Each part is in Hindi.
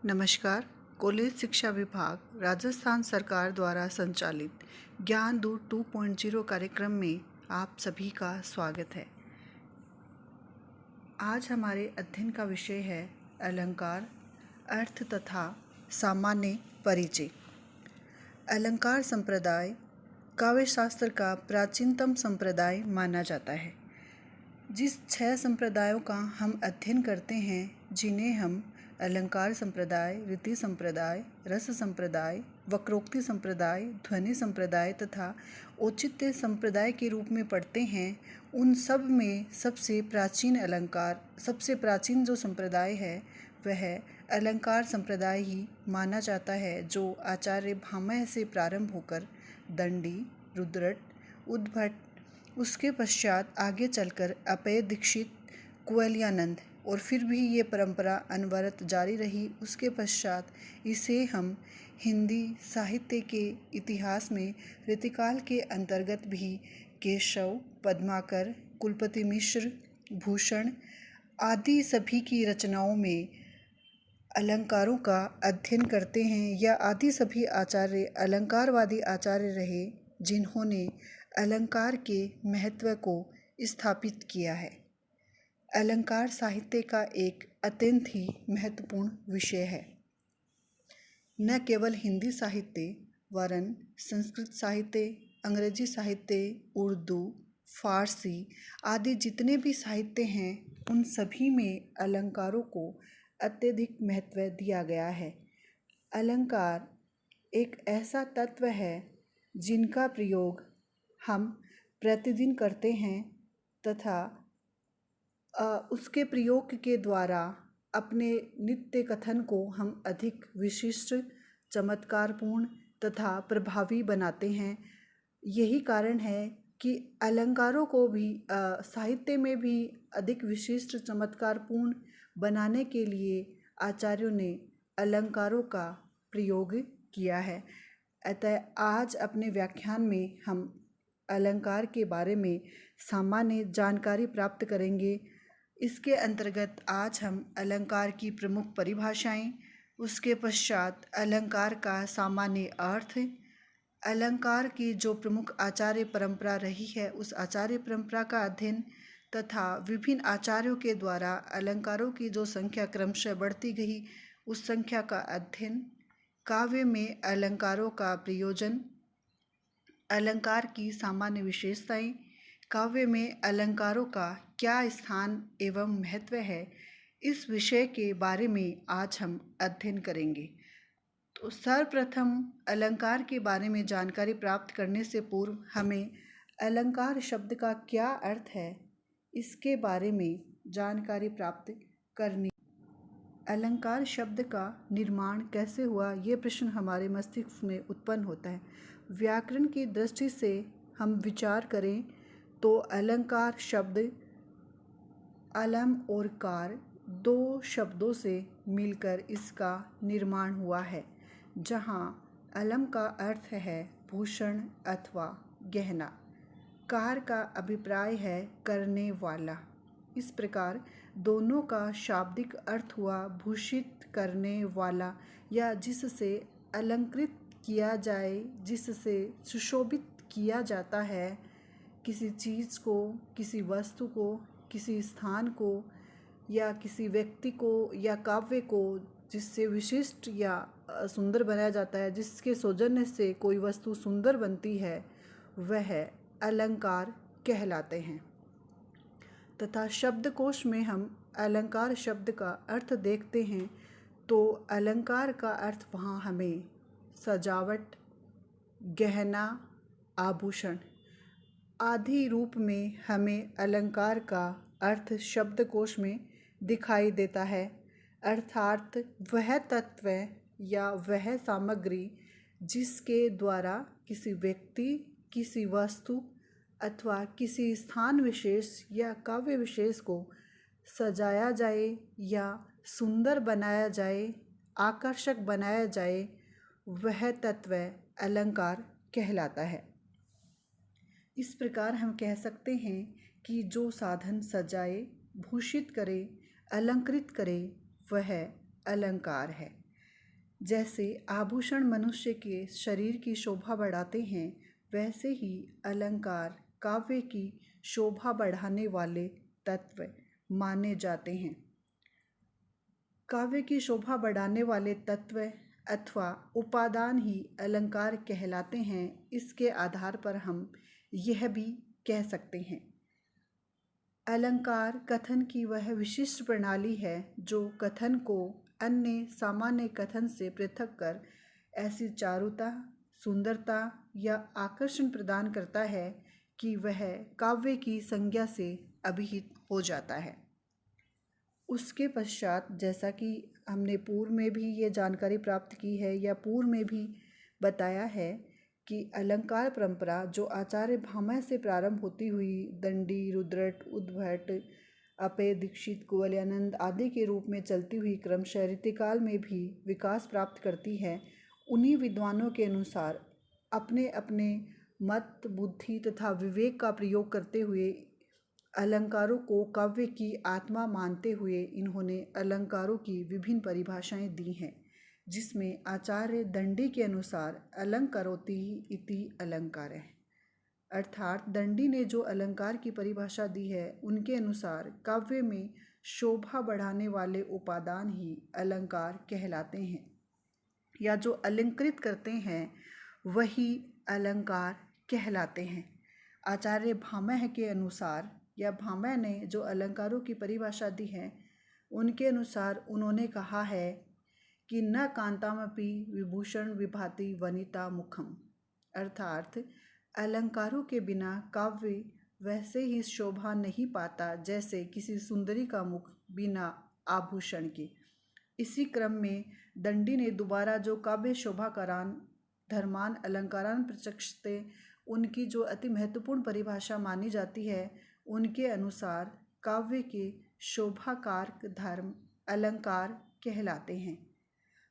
नमस्कार। कॉलेज शिक्षा विभाग राजस्थान सरकार द्वारा संचालित ज्ञान दूत 2.0 कार्यक्रम में आप सभी का स्वागत है। आज हमारे अध्ययन का विषय है अलंकार, अर्थ तथा सामान्य परिचय। अलंकार संप्रदाय काव्य शास्त्र का प्राचीनतम संप्रदाय माना जाता है। जिस 6 संप्रदायों का हम अध्ययन करते हैं, जिन्हें हम अलंकार संप्रदाय, रीति संप्रदाय, रस संप्रदाय, वक्रोक्ति संप्रदाय, ध्वनि संप्रदाय तथा औचित्य संप्रदाय के रूप में पढ़ते हैं, उन सब में सबसे प्राचीन जो संप्रदाय है वह अलंकार संप्रदाय ही माना जाता है, जो आचार्य भामह से प्रारंभ होकर दंडी, रुद्रट, उद्भट, उसके पश्चात आगे चलकर अपेय दीक्षित, कुवलयानंद और फिर भी ये परंपरा अनवरत जारी रही। उसके पश्चात इसे हम हिंदी साहित्य के इतिहास में रीतिकाल के अंतर्गत भी केशव, पद्माकर, कुलपति मिश्र, भूषण आदि सभी की रचनाओं में अलंकारों का अध्ययन करते हैं, या आदि सभी आचार्य अलंकारवादी आचार्य रहे, जिन्होंने अलंकार के महत्व को स्थापित किया है। अलंकार साहित्य का एक अत्यंत ही महत्वपूर्ण विषय है। न केवल हिंदी साहित्य वरन संस्कृत साहित्य, अंग्रेजी साहित्य, उर्दू, फारसी आदि जितने भी साहित्य हैं, उन सभी में अलंकारों को अत्यधिक महत्व दिया गया है। अलंकार एक ऐसा तत्व है जिनका प्रयोग हम प्रतिदिन करते हैं तथा उसके प्रयोग के द्वारा अपने नित्य कथन को हम अधिक विशिष्ट, चमत्कारपूर्ण तथा प्रभावी बनाते हैं। यही कारण है कि अलंकारों को भी साहित्य में भी अधिक विशिष्ट, चमत्कारपूर्ण बनाने के लिए आचार्यों ने अलंकारों का प्रयोग किया है। अतः आज अपने व्याख्यान में हम अलंकार के बारे में सामान्य जानकारी प्राप्त करेंगे। इसके अंतर्गत आज हम अलंकार की प्रमुख परिभाषाएं, उसके पश्चात अलंकार का सामान्य अर्थ, अलंकार की जो प्रमुख आचार्य परंपरा रही है उस आचार्य परंपरा का अध्ययन तथा विभिन्न आचार्यों के द्वारा अलंकारों की जो संख्या क्रमशः बढ़ती गई उस संख्या का अध्ययन, काव्य में अलंकारों का प्रयोजन, अलंकार की सामान्य विशेषताएं, काव्य में अलंकारों का क्या स्थान एवं महत्व है, इस विषय के बारे में आज हम अध्ययन करेंगे। तो सर्वप्रथम अलंकार के बारे में जानकारी प्राप्त करने से पूर्व हमें अलंकार शब्द का क्या अर्थ है, इसके बारे में जानकारी प्राप्त करनी। अलंकार शब्द का निर्माण कैसे हुआ, ये प्रश्न हमारे मस्तिष्क में उत्पन्न होता है। व्याकरण की दृष्टि से हम विचार करें तो अलंकार शब्द अलम और कार दो शब्दों से मिलकर इसका निर्माण हुआ है, जहाँ अलम का अर्थ है भूषण अथवा गहना, कार का अभिप्राय है करने वाला। इस प्रकार दोनों का शाब्दिक अर्थ हुआ भूषित करने वाला, या जिससे अलंकृत किया जाए, जिससे सुशोभित किया जाता है किसी चीज़ को, किसी वस्तु को, किसी स्थान को या किसी व्यक्ति को या काव्य को, जिससे विशिष्ट या सुंदर बनाया जाता है, जिसके सौजन्य से कोई वस्तु सुंदर बनती है, वह अलंकार कहलाते हैं। तथा शब्दकोश में हम अलंकार शब्द का अर्थ देखते हैं तो अलंकार का अर्थ वहाँ हमें सजावट, गहना, आभूषण आदि रूप में हमें अलंकार का अर्थ शब्दकोश में दिखाई देता है। अर्थात वह तत्व या वह सामग्री जिसके द्वारा किसी व्यक्ति, किसी वस्तु अथवा किसी स्थान विशेष या काव्य विशेष को सजाया जाए या सुंदर बनाया जाए, आकर्षक बनाया जाए, वह तत्व अलंकार कहलाता है। इस प्रकार हम कह सकते हैं कि जो साधन सजाए, भूषित करे, अलंकृत करे, वह अलंकार है। जैसे आभूषण मनुष्य के शरीर की शोभा बढ़ाते हैं, वैसे ही अलंकार काव्य की शोभा बढ़ाने वाले तत्व माने जाते हैं। काव्य की शोभा बढ़ाने वाले तत्व अथवा उपादान ही अलंकार कहलाते हैं। इसके आधार पर हम यह भी कह सकते हैं, अलंकार कथन की वह विशिष्ट प्रणाली है जो कथन को अन्य सामान्य कथन से पृथक कर ऐसी चारुता, सुंदरता या आकर्षण प्रदान करता है कि वह काव्य की संज्ञा से अभिहित हो जाता है। उसके पश्चात, जैसा कि हमने पूर्व में भी ये जानकारी प्राप्त की है या पूर्व में भी बताया है कि अलंकार परंपरा जो आचार्य भामह से प्रारंभ होती हुई दंडी, रुद्रट, उद्भट, अपय दीक्षित, कुवलयानंद आदि के रूप में चलती हुई क्रमशः रीतिकाल में भी विकास प्राप्त करती है, उन्हीं विद्वानों के अनुसार अपने अपने मत, बुद्धि तथा विवेक का प्रयोग करते हुए अलंकारों को काव्य की आत्मा मानते हुए इन्होंने अलंकारों की विभिन्न परिभाषाएं दी हैं, जिसमें आचार्य दंडी के अनुसार अलंकरोति इति अलंकार है, अर्थात दंडी ने जो अलंकार की परिभाषा दी है उनके अनुसार काव्य में शोभा बढ़ाने वाले उपादान ही अलंकार कहलाते हैं, या जो अलंकृत करते हैं वही अलंकार कहलाते हैं। आचार्य भामह के अनुसार, या भामह ने जो अलंकारों की परिभाषा दी है उनके अनुसार उन्होंने कहा है कि न कांतामपि विभूषण विभाति वनिता मुखम, अर्थात अलंकारों के बिना काव्य वैसे ही शोभा नहीं पाता जैसे किसी सुंदरी का मुख बिना आभूषण के। इसी क्रम में दंडी ने दोबारा जो काव्य शोभाकारान धर्मान अलंकारान प्रचक्षते उनकी जो अति महत्वपूर्ण परिभाषा मानी जाती है, उनके अनुसार काव्य के शोभाकारक धर्म अलंकार कहलाते हैं।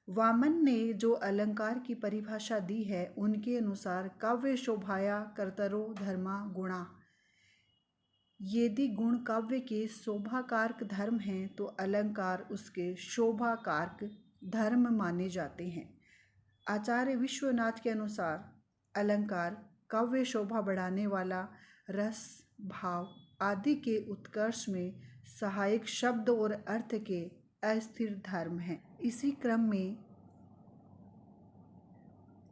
वामन ने जो अलंकार की परिभाषा दी है उनके अनुसार काव्य शोभाया कर्तरो धर्मा गुणा, यदि गुण काव्य के शोभाकारक धर्म हैं तो अलंकार उसके शोभाकारक धर्म माने जाते हैं। आचार्य विश्वनाथ के अनुसार अलंकार काव्य शोभा बढ़ाने वाला रस, भाव आदि के उत्कर्ष में सहायक शब्द और अर्थ के अस्थिर धर्म हैं। इसी क्रम में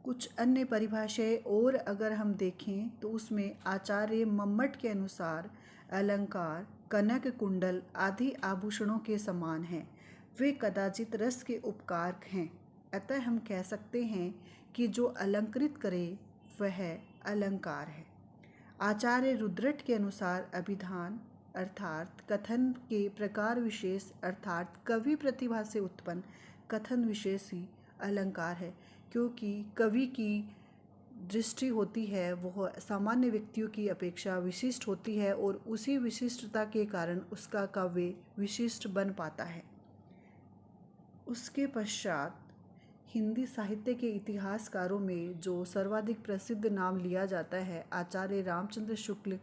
कुछ अन्य परिभाषाएं और अगर हम देखें तो उसमें आचार्य मम्मट के अनुसार अलंकार कनक, कुंडल आदि आभूषणों के समान हैं, वे कदाचित रस के उपकारक हैं। अतः हम कह सकते हैं कि जो अलंकृत करे वह अलंकार है। आचार्य रुद्रट के अनुसार अभिधान अर्थात कथन के प्रकार विशेष अर्थात कवि प्रतिभा से उत्पन्न कथन विशेष ही अलंकार है, क्योंकि कवि की दृष्टि होती है वह सामान्य व्यक्तियों की अपेक्षा विशिष्ट होती है और उसी विशिष्टता के कारण उसका काव्य विशिष्ट बन पाता है। उसके पश्चात हिंदी साहित्य के इतिहासकारों में जो सर्वाधिक प्रसिद्ध नाम लिया जाता है आचार्य रामचंद्र शुक्ल,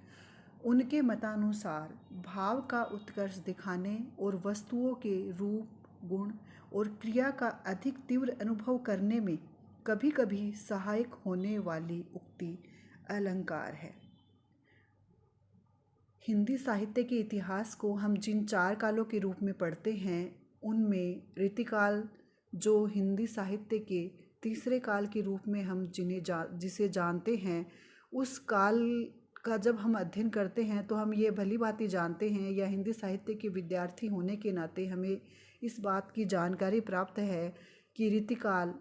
उनके मतानुसार भाव का उत्कर्ष दिखाने और वस्तुओं के रूप, गुण और क्रिया का अधिक तीव्र अनुभव करने में कभी कभी सहायक होने वाली उक्ति अलंकार है। हिंदी साहित्य के इतिहास को हम जिन 4 कालों के रूप में पढ़ते हैं उनमें रीतिकाल जो हिंदी साहित्य के तीसरे काल के रूप में हम जिसे जानते हैं, उस काल का जब हम अध्ययन करते हैं तो हम ये भली भांति जानते हैं, या हिंदी साहित्य के विद्यार्थी होने के नाते हमें इस बात की जानकारी प्राप्त है कि रीतिकाल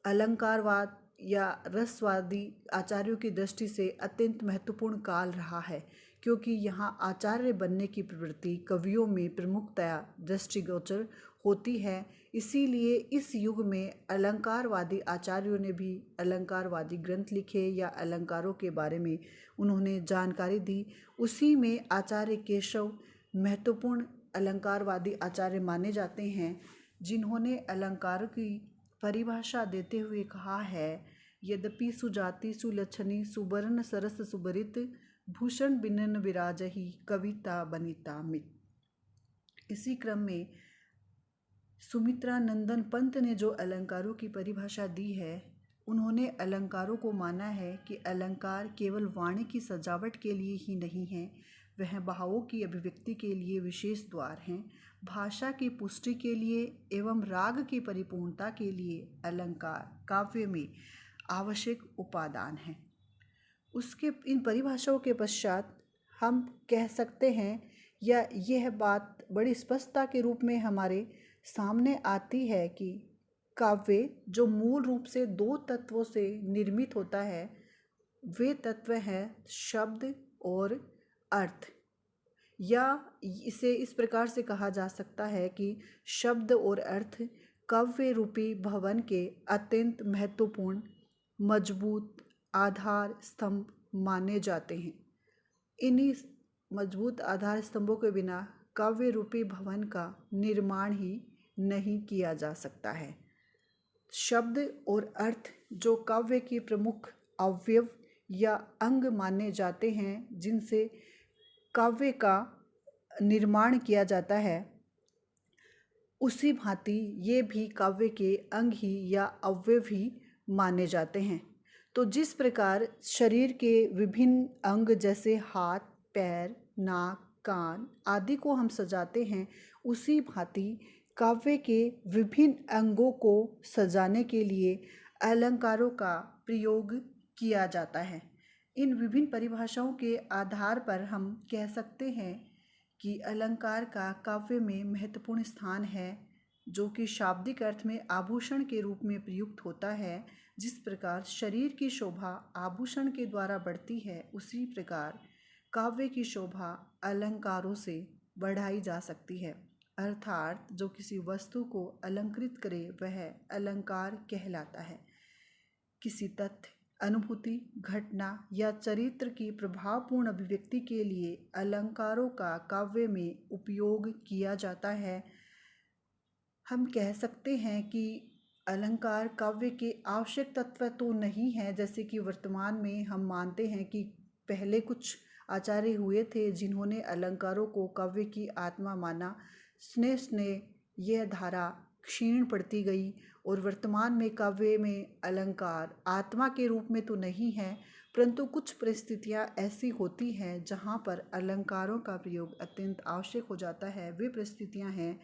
अलंकारवाद या रसवादी आचार्यों की दृष्टि से अत्यंत महत्वपूर्ण काल रहा है, क्योंकि यहाँ आचार्य बनने की प्रवृत्ति कवियों में प्रमुखतया दृष्टिगोचर होती है। इसीलिए इस युग में अलंकारवादी आचार्यों ने भी अलंकारवादी ग्रंथ लिखे या अलंकारों के बारे में उन्होंने जानकारी दी। उसी में आचार्य केशव महत्वपूर्ण अलंकारवादी आचार्य माने जाते हैं, जिन्होंने अलंकारों की परिभाषा देते हुए कहा है, यद्यपि सुजाति सुलक्षणी सुवर्ण सरस सुबरित भूषण बिनन विराजही कविता बनिता मित। इसी क्रम में सुमित्रा नंदन पंत ने जो अलंकारों की परिभाषा दी है, उन्होंने अलंकारों को माना है कि अलंकार केवल वाणी की सजावट के लिए ही नहीं है, वह भावों की अभिव्यक्ति के लिए विशेष द्वार हैं। भाषा की पुष्टि के लिए एवं राग की परिपूर्णता के लिए अलंकार काव्य में आवश्यक उपादान हैं। उसके इन परिभाषाओं के पश्चात हम कह सकते हैं, या यह बात बड़ी स्पष्टता के रूप में हमारे सामने आती है कि काव्य जो मूल रूप से दो तत्वों से निर्मित होता है, वे तत्व हैं शब्द और अर्थ। या इसे इस प्रकार से कहा जा सकता है कि शब्द और अर्थ काव्य रूपी भवन के अत्यंत महत्वपूर्ण मजबूत आधार स्तंभ माने जाते हैं। इन्हीं मजबूत आधार स्तंभों के बिना काव्य रूपी भवन का निर्माण ही नहीं किया जा सकता है। शब्द और अर्थ जो काव्य की प्रमुख अवयव या अंग माने जाते हैं, जिनसे काव्य का निर्माण किया जाता है, उसी भांति ये भी काव्य के अंग ही या अवयव ही माने जाते हैं। तो जिस प्रकार शरीर के विभिन्न अंग जैसे हाथ, पैर, नाक, कान आदि को हम सजाते हैं, उसी भांति काव्य के विभिन्न अंगों को सजाने के लिए अलंकारों का प्रयोग किया जाता है। इन विभिन्न परिभाषाओं के आधार पर हम कह सकते हैं कि अलंकार का काव्य में महत्वपूर्ण स्थान है, जो कि शाब्दिक अर्थ में आभूषण के रूप में प्रयुक्त होता है। जिस प्रकार शरीर की शोभा आभूषण के द्वारा बढ़ती है, उसी प्रकार काव्य की शोभा अलंकारों से बढ़ाई जा सकती है। अर्थात जो किसी वस्तु को अलंकृत करे वह अलंकार कहलाता है। किसी तथ्य, अनुभूति, घटना या चरित्र की प्रभावपूर्ण अभिव्यक्ति के लिए अलंकारों का काव्य में उपयोग किया जाता है। हम कह सकते हैं कि अलंकार काव्य के आवश्यक तत्व तो नहीं है, जैसे कि वर्तमान में हम मानते हैं कि पहले कुछ आचार्य हुए थे जिन्होंने अलंकारों को काव्य की आत्मा माना। स्नेह स्नेह यह धारा क्षीण पड़ती गई और वर्तमान में काव्य में अलंकार आत्मा के रूप में तो नहीं है, परंतु कुछ परिस्थितियां ऐसी होती हैं जहां पर अलंकारों का प्रयोग अत्यंत आवश्यक हो जाता है। वे परिस्थितियां हैं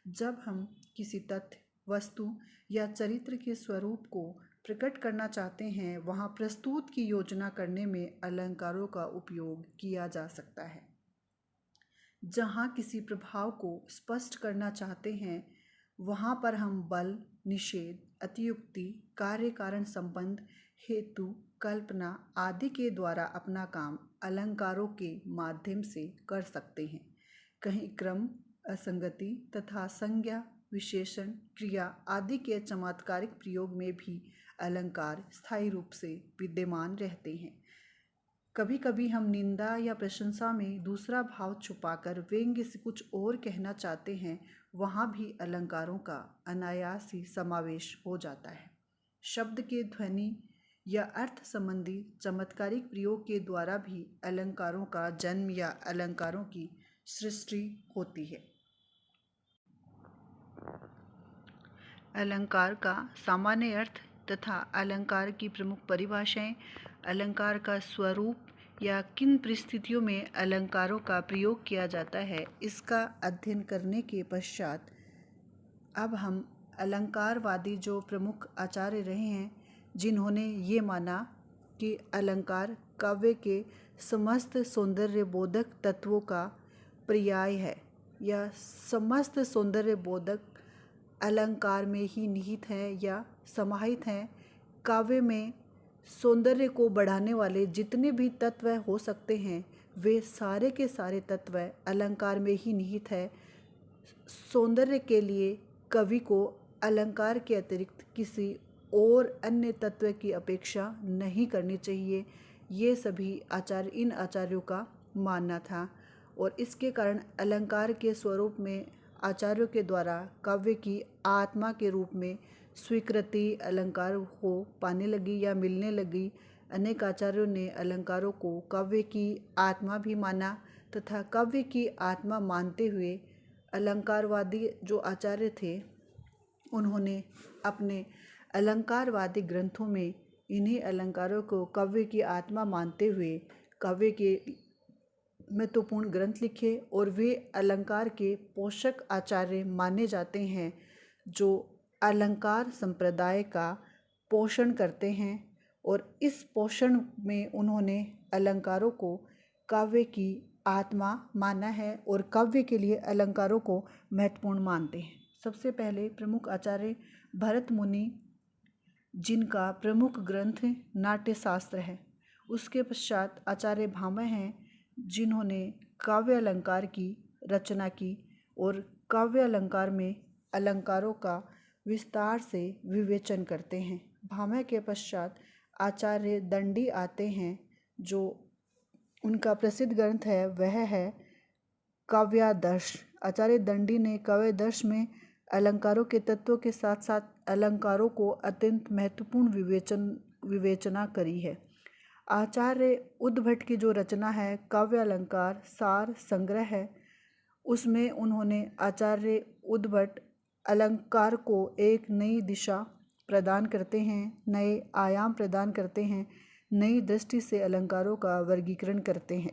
जब हम किसी तथ्य, वस्तु या चरित्र के स्वरूप को प्रकट करना चाहते हैं, वहां प्रस्तुत की योजना करने में अलंकारों का उपयोग किया जा सकता है। जहां किसी प्रभाव को स्पष्ट करना चाहते हैं, वहां पर हम बल, निषेध, अतियुक्ति, कार्य कारण संबंध, हेतु, कल्पना आदि के द्वारा अपना काम अलंकारों के माध्यम से कर सकते हैं। कहीं क्रम, असंगति तथा संज्ञा, विशेषण, क्रिया आदि के चमत्कारिक प्रयोग में भी अलंकार स्थायी रूप से विद्यमान रहते हैं। कभी कभी हम निंदा या प्रशंसा में दूसरा भाव छुपाकर व्यंग्य से कुछ और कहना चाहते हैं, वहाँ भी अलंकारों का अनायास ही समावेश हो जाता है। शब्द के ध्वनि या अर्थ संबंधी चमत्कारिक प्रयोग के द्वारा भी अलंकारों का जन्म या अलंकारों की सृष्टि होती है। अलंकार का सामान्य अर्थ तथा अलंकार की प्रमुख परिभाषाएं, अलंकार का स्वरूप या किन परिस्थितियों में अलंकारों का प्रयोग किया जाता है, इसका अध्ययन करने के पश्चात अब हम अलंकारवादी जो प्रमुख आचार्य रहे हैं, जिन्होंने ये माना कि अलंकार काव्य के समस्त सौंदर्यबोधक तत्वों का पर्याय है या समस्त सौंदर्यबोधक अलंकार में ही निहित है या समाहित हैं। काव्य में सौंदर्य को बढ़ाने वाले जितने भी तत्व हो सकते हैं, वे सारे के सारे तत्व अलंकार में ही निहित है। सौंदर्य के लिए कवि को अलंकार के अतिरिक्त किसी और अन्य तत्व की अपेक्षा नहीं करनी चाहिए। ये सभी इन आचार्यों का मानना था और इसके कारण अलंकार के स्वरूप में आचार्यों के द्वारा काव्य की आत्मा के रूप में स्वीकृति अलंकार को पाने लगी या मिलने लगी। अनेक आचार्यों ने अलंकारों को काव्य की आत्मा भी माना तथा काव्य की आत्मा मानते हुए अलंकारवादी जो आचार्य थे, उन्होंने अपने अलंकारवादी ग्रंथों में इन्हीं अलंकारों को काव्य की आत्मा मानते हुए काव्य के महत्वपूर्ण ग्रंथ लिखे और वे अलंकार के पोषक आचार्य माने जाते हैं जो अलंकार संप्रदाय का पोषण करते हैं। और इस पोषण में उन्होंने अलंकारों को काव्य की आत्मा माना है और काव्य के लिए अलंकारों को महत्वपूर्ण मानते हैं। सबसे पहले प्रमुख आचार्य भरत मुनि, जिनका प्रमुख ग्रंथ नाट्यशास्त्र है। उसके पश्चात आचार्य भामह हैं, जिन्होंने काव्य अलंकार की रचना की और काव्य अलंकार में अलंकारों का विस्तार से विवेचन करते हैं। भामह के पश्चात आचार्य दंडी आते हैं, जो उनका प्रसिद्ध ग्रंथ है वह है काव्यादर्श। आचार्य दंडी ने काव्यादर्श में अलंकारों के तत्वों के साथ साथ अलंकारों को अत्यंत महत्वपूर्ण विवेचना करी है। आचार्य उद्भट की जो रचना है काव्य अलंकार सार संग्रह है, उसमें उन्होंने आचार्य उद्भट अलंकार को एक नई दिशा प्रदान करते हैं, नए आयाम प्रदान करते हैं, नई दृष्टि से अलंकारों का वर्गीकरण करते हैं।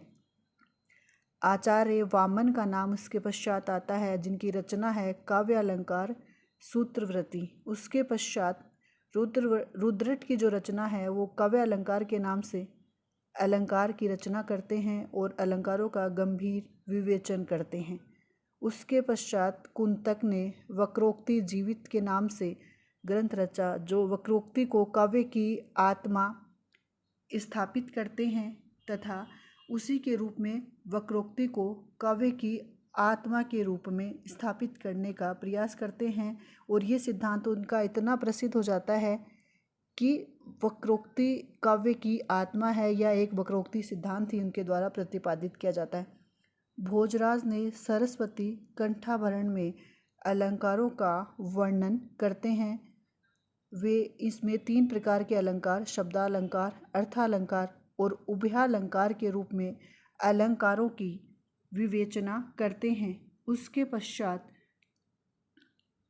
आचार्य वामन का नाम इसके पश्चात आता है, जिनकी रचना है काव्य अलंकार सूत्रवृत्ति। उसके पश्चात रुद्रट की जो रचना है वो काव्य अलंकार के नाम से अलंकार की रचना करते हैं और अलंकारों का गंभीर विवेचन करते हैं। उसके पश्चात कुंतक ने वक्रोक्ति जीवित के नाम से ग्रंथ रचा, जो वक्रोक्ति को काव्य की आत्मा स्थापित करते हैं तथा उसी के रूप में वक्रोक्ति को काव्य की आत्मा के रूप में स्थापित करने का प्रयास करते हैं। और ये सिद्धांत उनका इतना प्रसिद्ध हो जाता है कि वक्रोक्ति काव्य की आत्मा है या एक वक्रोक्ति सिद्धांत ही उनके द्वारा प्रतिपादित किया जाता है। भोजराज ने सरस्वती कंठाभरण में अलंकारों का वर्णन करते हैं। वे इसमें 3 प्रकार के अलंकार शब्दालंकार, अर्थालंकार और उभयालंकार के रूप में अलंकारों की विवेचना करते हैं। उसके पश्चात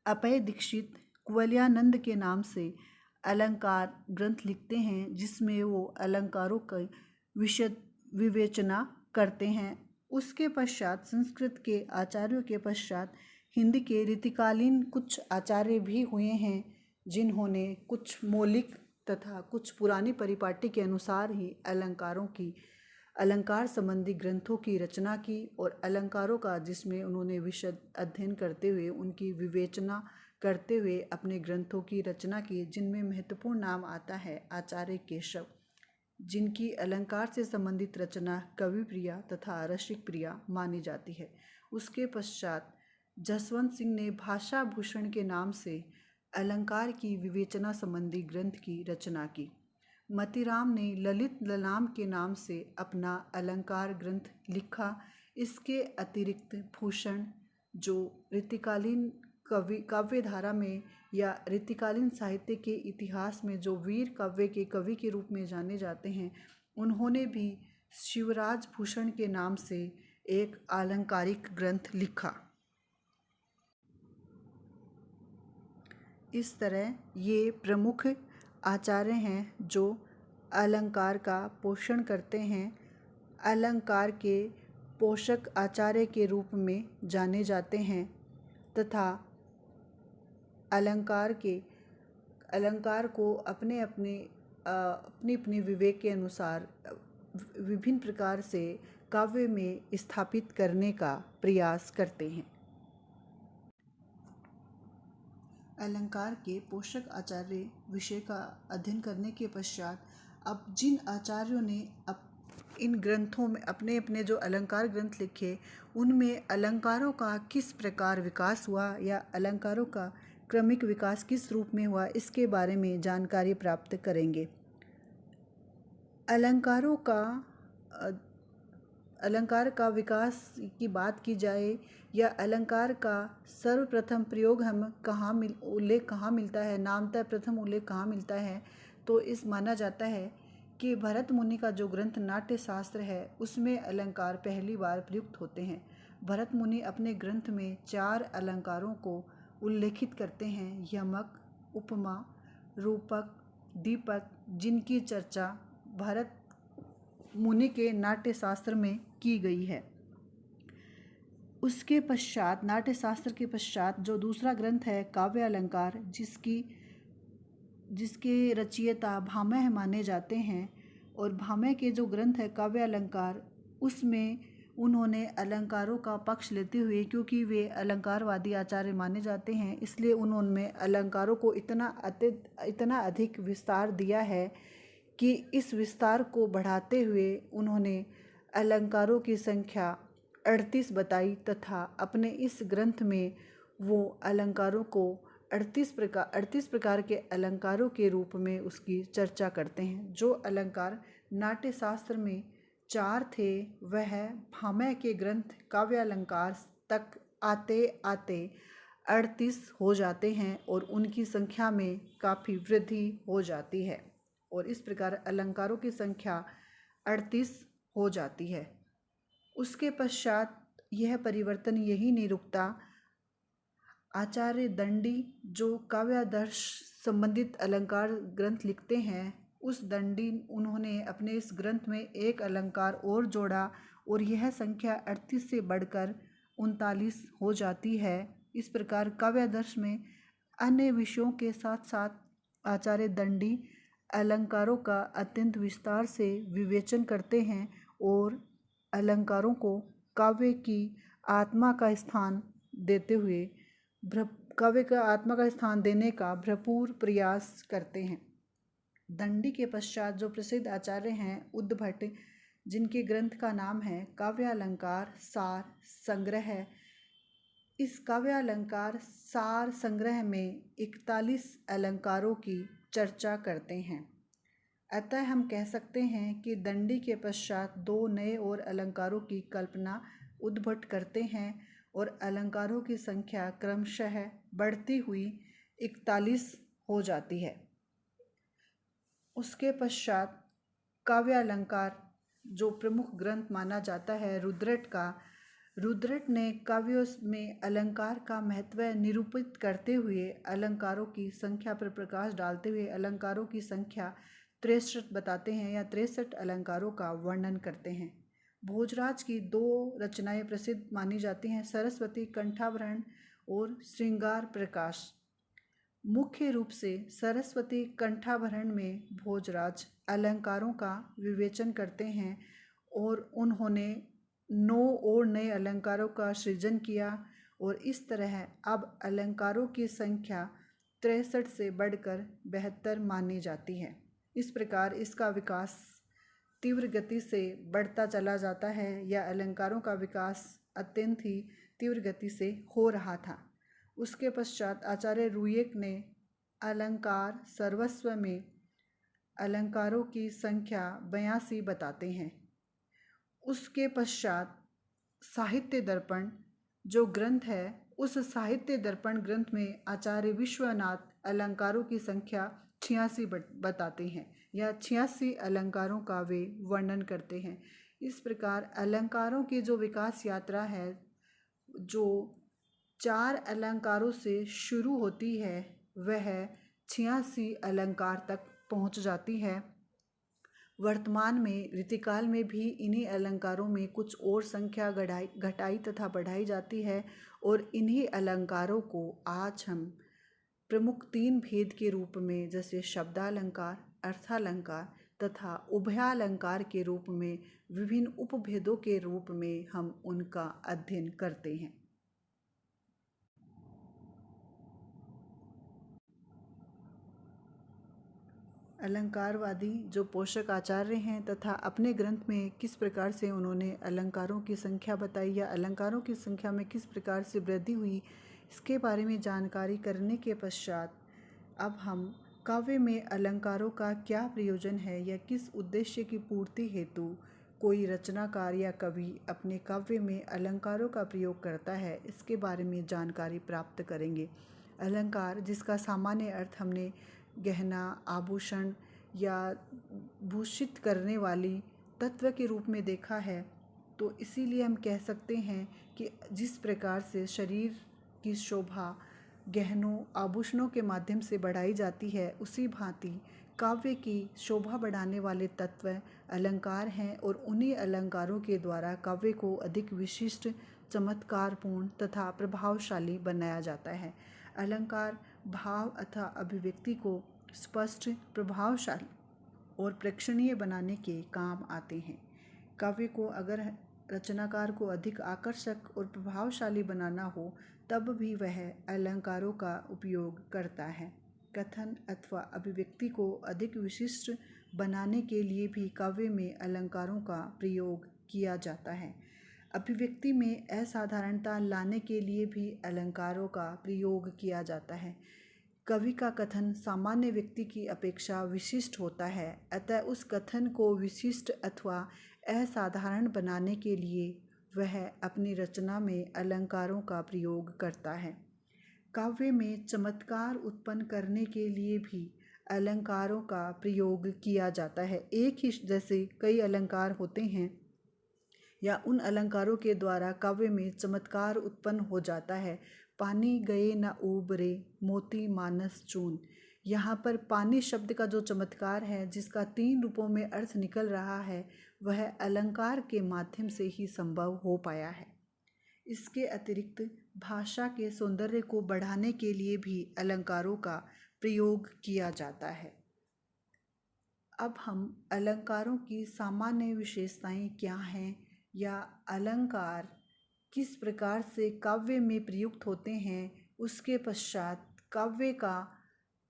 अभय दीक्षित कुवलयानंद के नाम से अलंकार ग्रंथ लिखते हैं, जिसमें वो अलंकारों की विशद विवेचना करते हैं। उसके पश्चात संस्कृत के आचार्यों के पश्चात हिंदी के रीतिकालीन कुछ आचार्य भी हुए हैं, जिन्होंने कुछ मौलिक तथा कुछ पुरानी परिपाटी के अनुसार ही अलंकार संबंधी ग्रंथों की रचना की और अलंकारों का जिसमें उन्होंने विशद अध्ययन करते हुए उनकी विवेचना करते हुए अपने ग्रंथों की रचना की, जिनमें महत्वपूर्ण नाम आता है आचार्य केशव, जिनकी अलंकार से संबंधित रचना कवि प्रिया तथा रसिक प्रिया मानी जाती है। उसके पश्चात जसवंत सिंह ने भाषा भूषण के नाम से अलंकार की विवेचना संबंधी ग्रंथ की रचना की। मतीराम ने ललित ललाम के नाम से अपना अलंकार ग्रंथ लिखा। इसके अतिरिक्त भूषण, जो रीतिकालीन काव्य धारा में या रीतिकालीन साहित्य के इतिहास में जो वीर काव्य के कवि के रूप में जाने जाते हैं, उन्होंने भी शिवराज भूषण के नाम से एक अलंकारिक ग्रंथ लिखा। इस तरह ये प्रमुख आचार्य हैं जो अलंकार का पोषण करते हैं, अलंकार के पोषक आचार्य के रूप में जाने जाते हैं तथा अलंकार को अपने अपने विवेक के अनुसार विभिन्न प्रकार से काव्य में स्थापित करने का प्रयास करते हैं। अलंकार के पोषक आचार्य विषय का अध्ययन करने के पश्चात अब जिन आचार्यों ने इन ग्रंथों में अपने अपने जो अलंकार ग्रंथ लिखे, उनमें अलंकारों का किस प्रकार विकास हुआ या अलंकारों का क्रमिक विकास किस रूप में हुआ, इसके बारे में जानकारी प्राप्त करेंगे। अलंकार का विकास की बात की जाए या अलंकार का सर्वप्रथम प्रयोग उल्लेख कहाँ मिलता है, नामतः प्रथम उल्लेख कहाँ मिलता है, तो इस माना जाता है कि भरत मुनि का जो ग्रंथ नाट्यशास्त्र है उसमें अलंकार पहली बार प्रयुक्त होते हैं। भरत मुनि अपने ग्रंथ में 4 अलंकारों को उल्लेखित करते हैं। यमक, उपमा, रूपक, दीपक, जिनकी चर्चा भरत मुनि के नाट्य शास्त्र में की गई है। उसके पश्चात नाट्य शास्त्र के पश्चात जो दूसरा ग्रंथ है काव्य अलंकार, जिसके रचयिता भामह माने जाते हैं, और भामह के जो ग्रंथ है काव्य अलंकार, उसमें उन्होंने अलंकारों का पक्ष लेते हुए, क्योंकि वे अलंकारवादी आचार्य माने जाते हैं, इसलिए उन्होंने अलंकारों को इतना अधिक विस्तार दिया है कि इस विस्तार को बढ़ाते हुए उन्होंने अलंकारों की संख्या 38 बताई तथा अपने इस ग्रंथ में वो अलंकारों को 38 प्रकार के अलंकारों के रूप में उसकी चर्चा करते हैं। जो अलंकार नाट्य शास्त्र में 4 थे, वह भामह के ग्रंथ काव्य अलंकार तक आते आते 38 हो जाते हैं और उनकी संख्या में काफ़ी वृद्धि हो जाती है, और इस प्रकार अलंकारों की संख्या 38 हो जाती है। उसके पश्चात यह परिवर्तन यही नहीं रुकता। आचार्य दंडी जो काव्यादर्श संबंधित अलंकार ग्रंथ लिखते हैं, उस दंडी उन्होंने अपने इस ग्रंथ में एक अलंकार और जोड़ा, और यह संख्या 38 से बढ़कर 39 हो जाती है। इस प्रकार काव्यादर्श में अन्य विषयों के साथ साथ आचार्य दंडी अलंकारों का अत्यंत विस्तार से विवेचन करते हैं और अलंकारों को काव्य की आत्मा का स्थान देते हुए काव्य का आत्मा का स्थान देने का भरपूर प्रयास करते हैं। दंडी के पश्चात जो प्रसिद्ध आचार्य हैं उद्भट, जिनके ग्रंथ का नाम है काव्यालंकार सार संग्रह। इस काव्यालंकार सार संग्रह में 41 अलंकारों की चर्चा करते हैं। अतः हम कह सकते हैं कि दंडी के पश्चात 2 नए और अलंकारों की कल्पना उद्भट करते हैं और अलंकारों की संख्या क्रमशः बढ़ती हुई 41 हो जाती है। उसके पश्चात काव्यालंकार जो प्रमुख ग्रंथ माना जाता है रुद्रट का, रुद्रट ने काव्यों में अलंकार का महत्व निरूपित करते हुए अलंकारों की संख्या पर प्रकाश डालते हुए अलंकारों की संख्या 63 बताते हैं या 63 अलंकारों का वर्णन करते हैं। भोजराज की 2 रचनाएं प्रसिद्ध मानी जाती हैं, सरस्वती कंठाभरण और श्रृंगार प्रकाश। मुख्य रूप से सरस्वती कंठाभरण में भोजराज अलंकारों का विवेचन करते हैं और उन्होंने 9 और नए अलंकारों का सृजन किया, और इस तरह अब अलंकारों की संख्या 63 से बढ़कर 72 मानी जाती है। इस प्रकार इसका विकास तीव्र गति से बढ़ता चला जाता है, या अलंकारों का विकास अत्यंत ही तीव्र गति से हो रहा था। उसके पश्चात आचार्य रुयक ने अलंकार सर्वस्व में अलंकारों की संख्या 82 बताते हैं। उसके पश्चात साहित्य दर्पण जो ग्रंथ है, उस साहित्य दर्पण ग्रंथ में आचार्य विश्वनाथ अलंकारों की संख्या 86 बताते हैं, या 86 अलंकारों का वे वर्णन करते हैं। इस प्रकार अलंकारों की जो विकास यात्रा है, जो 4 अलंकारों से शुरू होती है, वह 86 अलंकार तक पहुंच जाती है। वर्तमान में रीतिकाल में भी इन्हीं अलंकारों में कुछ और संख्या घटाई तथा बढ़ाई जाती है, और इन्हीं अलंकारों को आज हम प्रमुख 3 भेद के रूप में, जैसे शब्दालंकार, अर्थालंकार तथा उभयालंकार के रूप में, विभिन्न उपभेदों के रूप में हम उनका अध्ययन करते हैं। अलंकारवादी जो पोषक आचार्य हैं तथा अपने ग्रंथ में किस प्रकार से उन्होंने अलंकारों की संख्या बताई या अलंकारों की संख्या में किस प्रकार से वृद्धि हुई, इसके बारे में जानकारी करने के पश्चात अब हम काव्य में अलंकारों का क्या प्रयोजन है या किस उद्देश्य की पूर्ति हेतु कोई रचनाकार या कवि अपने काव्य में अलंकारों का प्रयोग करता है, इसके बारे में जानकारी प्राप्त करेंगे। अलंकार जिसका सामान्य अर्थ हमने गहना, आभूषण या भूषित करने वाली तत्व के रूप में देखा है, तो इसीलिए हम कह सकते हैं कि जिस प्रकार से शरीर की शोभा गहनों आभूषणों के माध्यम से बढ़ाई जाती है, उसी भांति काव्य की शोभा बढ़ाने वाले तत्व अलंकार हैं और उन्हीं अलंकारों के द्वारा काव्य को अधिक विशिष्ट, चमत्कारपूर्ण तथा प्रभावशाली बनाया जाता है। अलंकार भाव अथवा अभिव्यक्ति को स्पष्ट, प्रभावशाली और प्रेक्षणीय बनाने के काम आते हैं। काव्य को अगर रचनाकार को अधिक आकर्षक और प्रभावशाली बनाना हो तब भी वह अलंकारों का उपयोग करता है। कथन अथवा अभिव्यक्ति को अधिक विशिष्ट बनाने के लिए भी काव्य में अलंकारों का प्रयोग किया जाता है। अभिव्यक्ति में असाधारणता लाने के लिए भी अलंकारों का प्रयोग किया जाता है। कवि का कथन सामान्य व्यक्ति की अपेक्षा विशिष्ट होता है, अतः उस कथन को विशिष्ट अथवा असाधारण बनाने के लिए वह अपनी रचना में अलंकारों का प्रयोग करता है। काव्य में चमत्कार उत्पन्न करने के लिए भी अलंकारों का प्रयोग किया जाता है। एक ही जैसे कई अलंकार होते हैं या उन अलंकारों के द्वारा काव्य में चमत्कार उत्पन्न हो जाता है। पानी गए न उबरे मोती मानस चून, यहाँ पर पानी शब्द का जो चमत्कार है, जिसका 3 रूपों में अर्थ निकल रहा है, वह अलंकार के माध्यम से ही संभव हो पाया है। इसके अतिरिक्त भाषा के सौंदर्य को बढ़ाने के लिए भी अलंकारों का प्रयोग किया जाता है। अब हम अलंकारों की सामान्य विशेषताएं क्या हैं या अलंकार किस प्रकार से काव्य में प्रयुक्त होते हैं, उसके पश्चात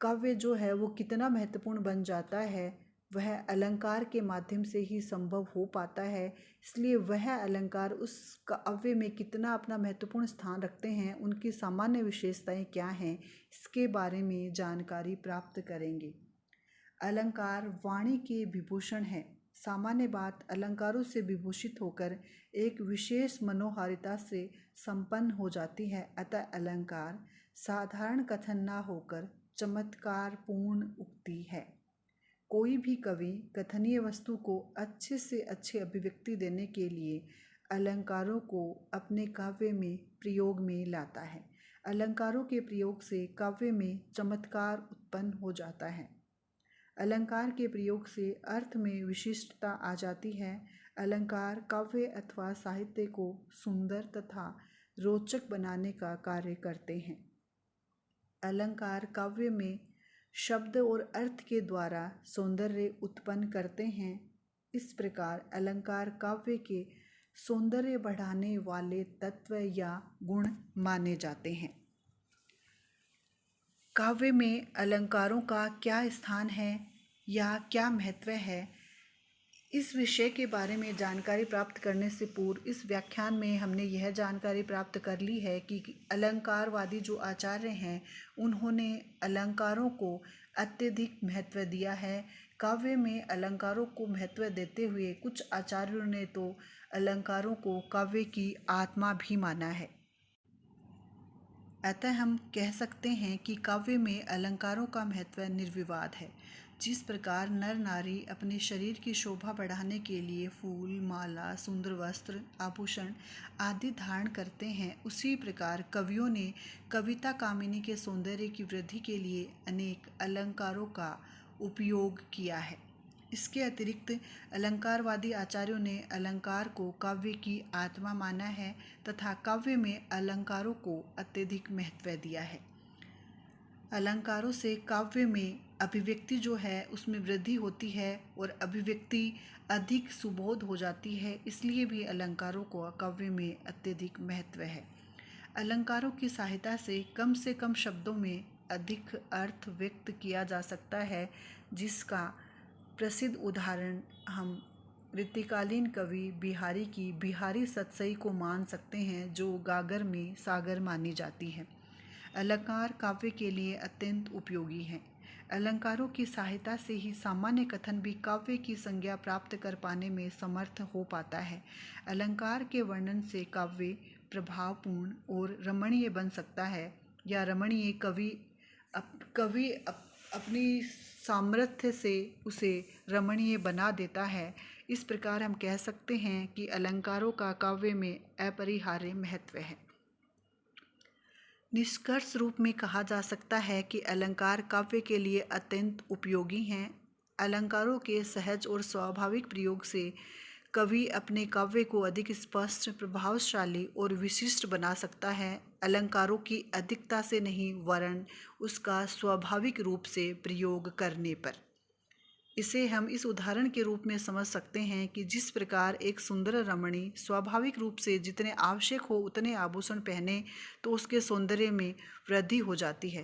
काव्य जो है वो कितना महत्वपूर्ण बन जाता है, वह अलंकार के माध्यम से ही संभव हो पाता है। इसलिए वह अलंकार उस काव्य में कितना अपना महत्वपूर्ण स्थान रखते हैं, उनकी सामान्य विशेषताएं क्या हैं, इसके बारे में जानकारी प्राप्त करेंगे। अलंकार वाणी के विभूषण है। सामान्य बात अलंकारों से विभूषित होकर एक विशेष मनोहारिता से संपन्न हो जाती है, अतः अलंकार साधारण कथन न होकर चमत्कारपूर्ण उक्ति है। कोई भी कवि कथनीय वस्तु को अच्छे से अच्छे अभिव्यक्ति देने के लिए अलंकारों को अपने काव्य में प्रयोग में लाता है। अलंकारों के प्रयोग से काव्य में चमत्कार उत्पन्न हो जाता है। अलंकार के प्रयोग से अर्थ में विशिष्टता आ जाती है। अलंकार काव्य अथवा साहित्य को सुंदर तथा रोचक बनाने का कार्य करते हैं। अलंकार काव्य में शब्द और अर्थ के द्वारा सौंदर्य उत्पन्न करते हैं। इस प्रकार अलंकार काव्य के सौंदर्य बढ़ाने वाले तत्व या गुण माने जाते हैं। काव्य में अलंकारों का क्या स्थान है या क्या महत्व है, इस विषय के बारे में जानकारी प्राप्त करने से पूर्व इस व्याख्यान में हमने यह जानकारी प्राप्त कर ली है कि अलंकारवादी जो आचार्य हैं, उन्होंने अलंकारों को अत्यधिक महत्व दिया है। काव्य में अलंकारों को महत्व देते हुए कुछ आचार्यों ने तो अलंकारों को काव्य की आत्मा भी माना है। अतः हम कह सकते हैं कि काव्य में अलंकारों का महत्व निर्विवाद है। जिस प्रकार नर नारी अपने शरीर की शोभा बढ़ाने के लिए फूल, माला, सुंदर वस्त्र, आभूषण आदि धारण करते हैं, उसी प्रकार कवियों ने कविता कामिनी के सौंदर्य की वृद्धि के लिए अनेक अलंकारों का उपयोग किया है। इसके अतिरिक्त अलंकारवादी आचार्यों ने अलंकार को काव्य की आत्मा माना है तथा काव्य में अलंकारों को अत्यधिक महत्व दिया है। अलंकारों से काव्य में अभिव्यक्ति जो है उसमें वृद्धि होती है और अभिव्यक्ति अधिक सुबोध हो जाती है, इसलिए भी अलंकारों को काव्य में अत्यधिक महत्व है। अलंकारों की सहायता से कम शब्दों में अधिक अर्थ व्यक्त किया जा सकता है, जिसका प्रसिद्ध उदाहरण हम ऋतुकालीन कवि बिहारी की बिहारी सतसई को मान सकते हैं, जो गागर में सागर मानी जाती है। अलंकार काव्य के लिए अत्यंत उपयोगी हैं। अलंकारों की सहायता से ही सामान्य कथन भी काव्य की संज्ञा प्राप्त कर पाने में समर्थ हो पाता है। अलंकार के वर्णन से काव्य प्रभावपूर्ण और रमणीय बन सकता है, या रमणीय कवि अपनी सामर्थ्य से उसे रमणीय बना देता है। इस प्रकार हम कह सकते हैं कि अलंकारों का काव्य में अपरिहार्य महत्व है। निष्कर्ष रूप में कहा जा सकता है कि अलंकार काव्य के लिए अत्यंत उपयोगी हैं। अलंकारों के सहज और स्वाभाविक प्रयोग से कवि अपने काव्य को अधिक स्पष्ट, प्रभावशाली और विशिष्ट बना सकता है। अलंकारों की अधिकता से नहीं, वरन उसका स्वाभाविक रूप से प्रयोग करने पर। इसे हम इस उदाहरण के रूप में समझ सकते हैं कि जिस प्रकार एक सुंदर रमणी स्वाभाविक रूप से जितने आवश्यक हो उतने आभूषण पहने तो उसके सौंदर्य में वृद्धि हो जाती है,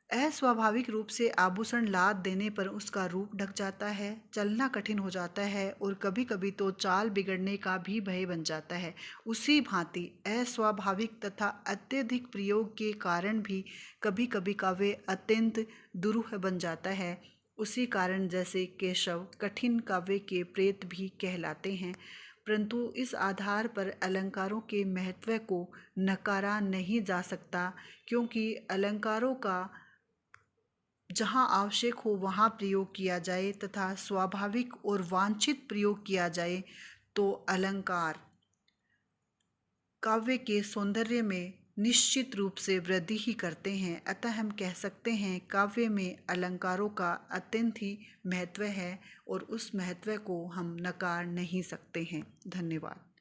अस्वाभाविक रूप से आभूषण लाद देने पर उसका रूप ढक जाता है, चलना कठिन हो जाता है और कभी कभी तो चाल बिगड़ने का भी भय बन जाता है। उसी भांति अस्वाभाविक तथा अत्यधिक प्रयोग के कारण भी कभी कभी काव्य अत्यंत दुरूह बन जाता है। उसी कारण जैसे केशव कठिन काव्य के प्रेत भी कहलाते हैं। परंतु इस आधार पर अलंकारों के महत्व को नकारा नहीं जा सकता, क्योंकि अलंकारों का जहाँ आवश्यक हो वहाँ प्रयोग किया जाए तथा स्वाभाविक और वांछित प्रयोग किया जाए तो अलंकार काव्य के सौंदर्य में निश्चित रूप से वृद्धि ही करते हैं। अतः हम कह सकते हैं काव्य में अलंकारों का अत्यंत ही महत्व है और उस महत्व को हम नकार नहीं सकते हैं। धन्यवाद।